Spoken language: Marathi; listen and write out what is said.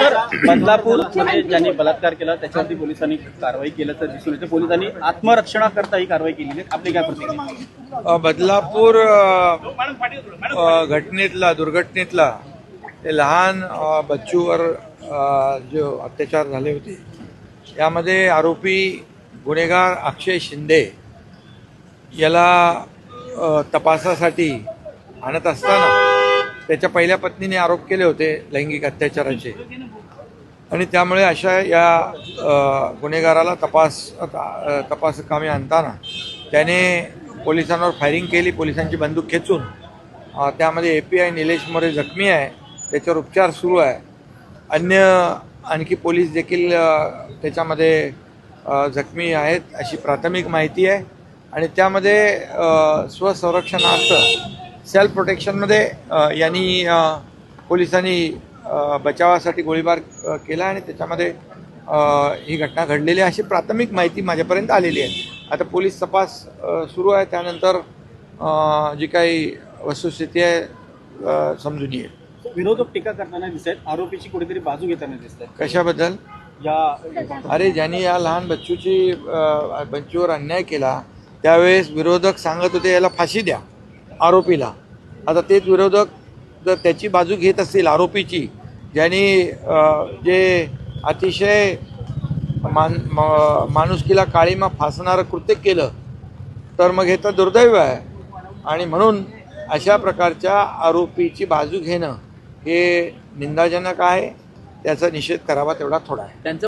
तर बदलापूरमध्ये ज्यांनी बलात्कार केला त्याच्यावरती पोलिसांनी कारवाई केल्याचं दिसून येतं. पोलिसांनी आत्मरक्षणाकरता ही कारवाई केलेली आहे. आपली काय प्रतिक्रिया? बदलापूर घटनेतला दुर्घटनेतला ते लहान बच्चूवर जो अत्याचार झाले होते यामध्ये आरोपी गुन्हेगार अक्षय शिंदे याला तपासासाठी आणत असताना त्याच्या पहिल्या पत्नीने आरोप केले होते लैंगिक अत्याचाराचे आणि त्यामुळे अशा या गुन्हेगाराला तपासकामी आणताना त्याने पोलिसांवर फायरिंग केली. पोलिसांची बंदूक खेचून त्यामध्ये API निलेश मोरे जखमी आहे, त्याच्यावर उपचार सुरू आहे. आणखी पोलीस देखील त्याच्यामध्ये जखमी आहेत अशी प्राथमिक माहिती आहे आणि त्यामध्ये स्वसंरक्षणार्थ सेल्फ प्रोटेक्शनमध्ये यांनी पोलिसांनी बचावासाठी गोळीबार केला आणि त्याच्यामध्ये ही घटना घडलेली अशी प्राथमिक माहिती माझ्यापर्यंत आलेली आहे. आता पोलीस तपास सुरू आहे, त्यानंतर जी काही वस्तुस्थिती आहे समजून येईल. विरोधक टीका करताना दिसत आहेत, आरोपीची कुठेतरी बाजू घेताना दिसत आहेत. कशाबद्दल? या ज्यांनी या लहान बच्चूवर अन्याय केला त्यावेळेस विरोधक सांगत होते याला फाशी द्या आरोपीला. आता तेच विरोधक जर त्याची बाजू घेत असतील आरोपीची, ज्यांनी जे अतिशय माणुसकीला काळीमा फासणारं कृत्य केलं, तर मग हे तर दुर्दैव आहे. आणि म्हणून अशा प्रकारच्या आरोपीची बाजू घेणं हे निंदाजनक आहे. त्याचा निषेध करावा तेवढा थोडा आहे.